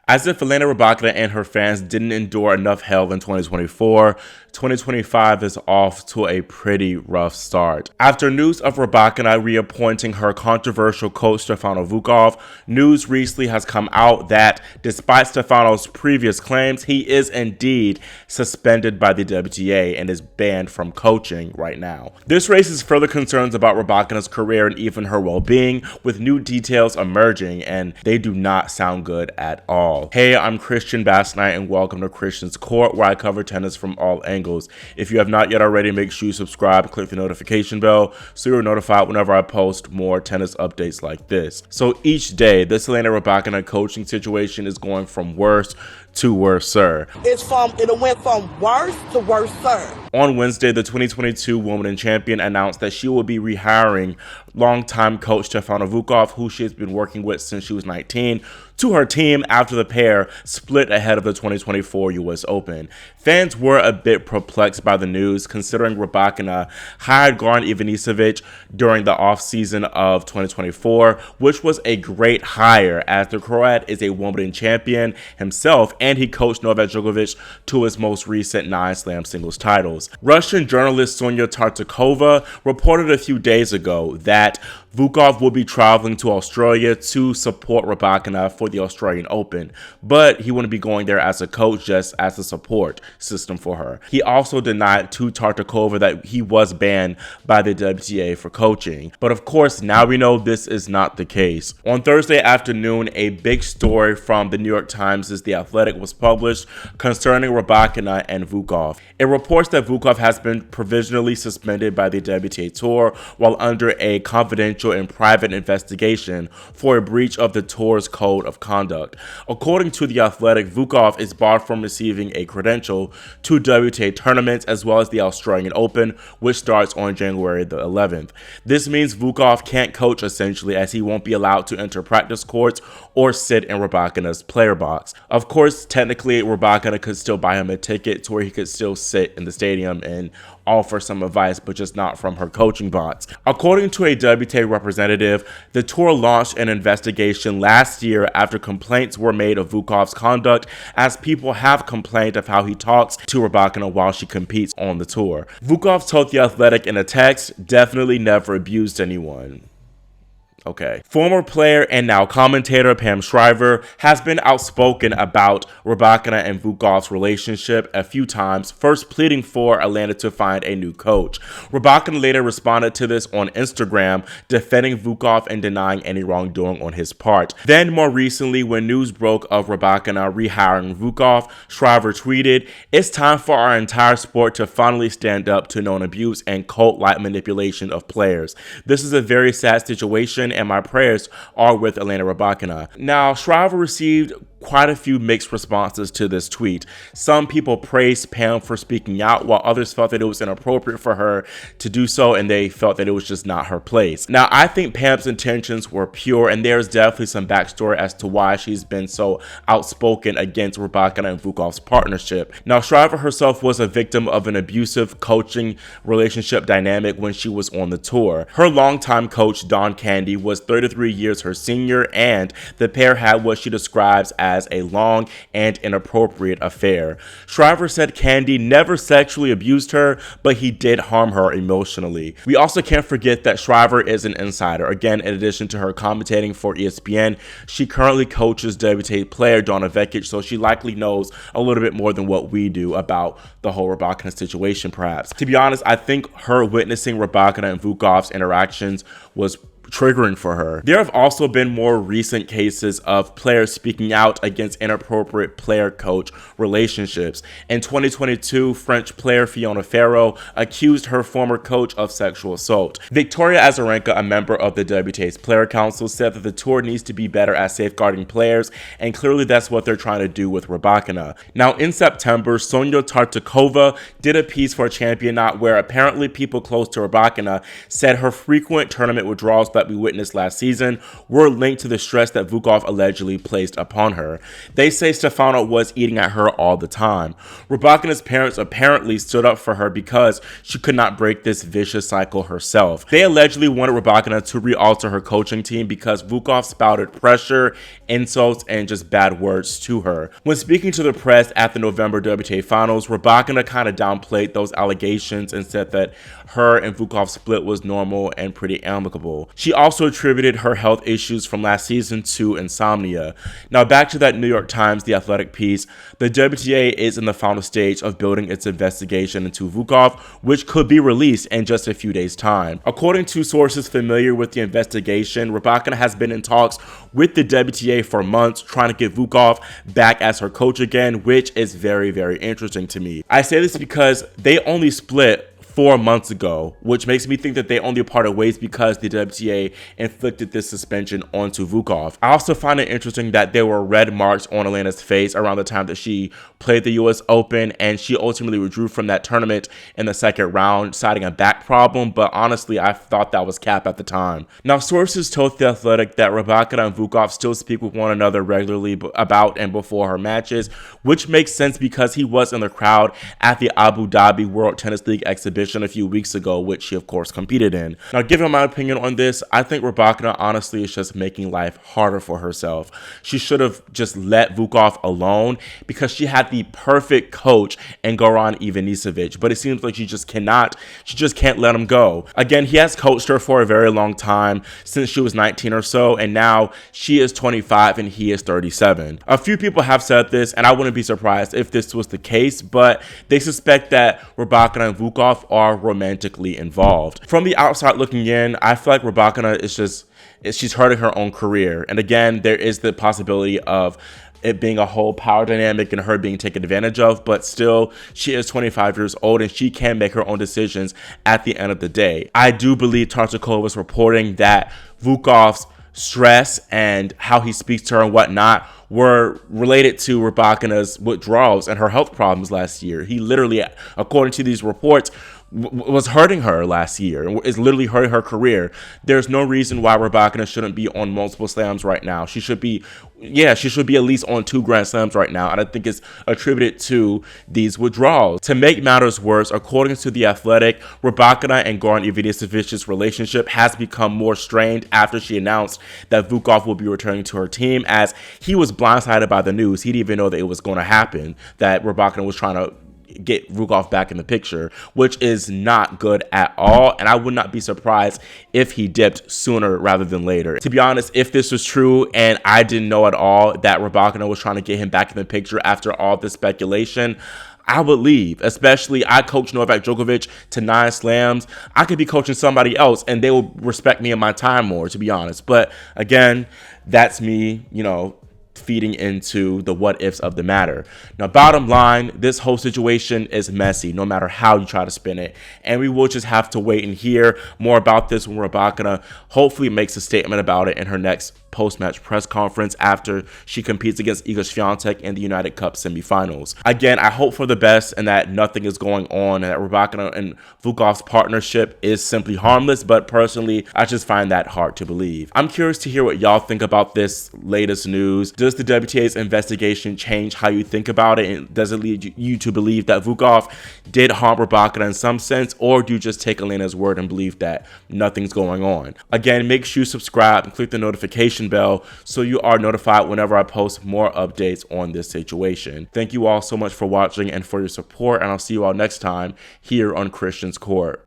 As if Elena Rybakina and her fans didn't endure enough hell in 2024, 2025 is off to a pretty rough start. After news of Rybakina reappointing her controversial coach Stefano Vukov, news recently has come out that despite Stefano's previous claims, he is indeed suspended by the WTA and is banned from coaching right now. This raises further concerns about Rybakina's career and even her well-being, with new details emerging, and they do not sound good at all. Hey, I'm Christian Bassnight and welcome to Christian's Court, where I cover tennis from all angles. If you have not yet already, make sure you subscribe and click the notification bell so you're notified whenever I post more tennis updates like this. So each day, this Elena Rybakina coaching situation is going from worse to worser. It went from worse to worser. On Wednesday, the 2022 Wimbledon champion announced that she will be rehiring longtime coach Stefano Vukov, who she has been working with since she was 19, to her team after the pair split ahead of the 2024 US Open. Fans were a bit perplexed by the news, considering Rybakina hired Goran Ivanisevic during the offseason of 2024, which was a great hire as the Croat is a Wimbledon champion himself, and he coached Novak Djokovic to his most recent 9 Slam singles titles. Russian journalist Sonia Tartakova reported a few days ago that Vukov will be traveling to Australia to support Rybakina for the Australian Open, but he wouldn't be going there as a coach, just as a support system for her. He also denied to Tartakova that he was banned by the WTA for coaching. But of course, now we know this is not the case. On Thursday afternoon, a big story from the New York Times' The Athletic was published concerning Rybakina and Vukov. It reports that Vukov has been provisionally suspended by the WTA Tour while under a confidential and private investigation for a breach of the tour's code of conduct. According to The Athletic, Vukov is barred from receiving a credential to WTA tournaments as well as the Australian Open, which starts on January the 11th. This means Vukov can't coach essentially, as he won't be allowed to enter practice courts or sit in Rybakina's player box. Of course, technically, Rybakina could still buy him a ticket to where he could still sit in the stadium and offer some advice, but just not from her coaching box. According to a WTA representative, the tour launched an investigation last year after complaints were made of Vukov's conduct, as people have complained of how he talks to Rybakina while she competes on the tour. Vukov told The Athletic in a text, "Definitely never abused anyone." Okay. Former player and now commentator Pam Shriver has been outspoken about Rybakina and Vukov's relationship a few times, first pleading for Elena to find a new coach. Rybakina later responded to this on Instagram, defending Vukov and denying any wrongdoing on his part. Then more recently, when news broke of Rybakina rehiring Vukov, Shriver tweeted, "It's time for our entire sport to finally stand up to known abuse and cult-like manipulation of players. This is a very sad situation, and my prayers are with Elena Rybakina." Now, Shriver received quite a few mixed responses to this tweet. Some people praised Pam for speaking out, while others felt that it was inappropriate for her to do so, and they felt that it was just not her place. Now, I think Pam's intentions were pure, and there's definitely some backstory as to why she's been so outspoken against Rybakina and Vukov's partnership. Now, Shriver herself was a victim of an abusive coaching relationship dynamic when she was on the tour. Her longtime coach, Don Candy, was 33 years her senior, and the pair had what she describes as a long and inappropriate affair. Shriver said Candy never sexually abused her, but he did harm her emotionally. We also can't forget that Shriver is an insider. Again, in addition to her commentating for ESPN, she currently coaches WTA player Goran Ivanisevic, so she likely knows a little bit more than what we do about the whole Rybakina situation, perhaps. To be honest, I think her witnessing Rybakina and Vukov's interactions was triggering for her. There have also been more recent cases of players speaking out against inappropriate player-coach relationships. In 2022, French player Fiona Ferro accused her former coach of sexual assault. Victoria Azarenka, a member of the WTA's Player Council, said that the tour needs to be better at safeguarding players, and clearly that's what they're trying to do with Rybakina. Now, in September, Sonia Tartakova did a piece for Championat where apparently people close to Rybakina said her frequent tournament withdrawals that that we witnessed last season were linked to the stress that Vukov allegedly placed upon her. They say Stefano was eating at her all the time. Rybakina's parents apparently stood up for her because she could not break this vicious cycle herself. They allegedly wanted Rybakina to re-alter her coaching team because Vukov spouted pressure, insults, and just bad words to her. When speaking to the press at the November WTA Finals, Rybakina kind of downplayed those allegations and said that her and Vukov's split was normal and pretty amicable. She also attributed her health issues from last season to insomnia. Now back to that New York Times The Athletic piece, the WTA is in the final stage of building its investigation into Vukov, which could be released in just a few days' time. According to sources familiar with the investigation, Rybakina has been in talks with the WTA for months trying to get Vukov back as her coach again, which is very, very interesting to me. I say this because they only split 4 months ago, which makes me think that they only parted ways because the WTA inflicted this suspension onto Vukov. I also find it interesting that there were red marks on Elena's face around the time that she played the US Open, and she ultimately withdrew from that tournament in the second round, citing a back problem, but honestly, I thought that was cap at the time. Now, sources told The Athletic that Rybakina and Vukov still speak with one another regularly about and before her matches, which makes sense because he was in the crowd at the Abu Dhabi World Tennis League exhibition a few weeks ago, which she of course competed in. Now, given my opinion on this, I think Rybakina honestly is just making life harder for herself. She should have just let Vukov alone because she had the perfect coach in Goran Ivanisevic, but it seems like she just can't let him go. Again, he has coached her for a very long time, since she was 19 or so, and now she is 25 and he is 37. A few people have said this, and I wouldn't be surprised if this was the case, but they suspect that Rybakina and Vukov are romantically involved. From the outside looking in, I feel like Rybakina she's hurting her own career. And again, there is the possibility of it being a whole power dynamic and her being taken advantage of, but still, she is 25 years old and she can make her own decisions at the end of the day. I do believe Tartakova was reporting that Vukov's stress and how he speaks to her and whatnot were related to Rybakina's withdrawals and her health problems last year. He literally, according to these reports, was hurting her last year and is literally hurting her career. There's no reason why Rybakina shouldn't be on multiple slams right now. She should be at least on 2 Grand Slams right now, and I think it's attributed to these withdrawals. To make matters worse, according to The Athletic, Rybakina and Goran Ivanisevic's relationship has become more strained after she announced that Vukov will be returning to her team, as he was blindsided by the news. He didn't even know that it was going to happen, that Rybakina was trying to get Vukov back in the picture, which is not good at all, and I would not be surprised if he dipped sooner rather than later. To be honest, if this was true and I didn't know at all that Rybakina was trying to get him back in the picture after all this speculation, I would leave. Especially, I coached Novak Djokovic to 9 slams. I could be coaching somebody else and they will respect me and my time more, to be honest. But again, that's me, feeding into the what ifs of the matter. Now, bottom line, this whole situation is messy no matter how you try to spin it, and we will just have to wait and hear more about this when Rybakina hopefully makes a statement about it in her next post-match press conference after she competes against Iga Swiatek in the United Cup semifinals. Again, I hope for the best and that nothing is going on and that Rybakina and Vukov's partnership is simply harmless, but personally, I just find that hard to believe. I'm curious to hear what y'all think about this latest news. Does the WTA's investigation change how you think about it, and does it lead you to believe that Vukov did harm Rybakina in some sense, or do you just take Elena's word and believe that nothing's going on? Again, make sure you subscribe and click the notification bell so you are notified whenever I post more updates on this situation. Thank you all so much for watching and for your support, and I'll see you all next time here on Christian's Court.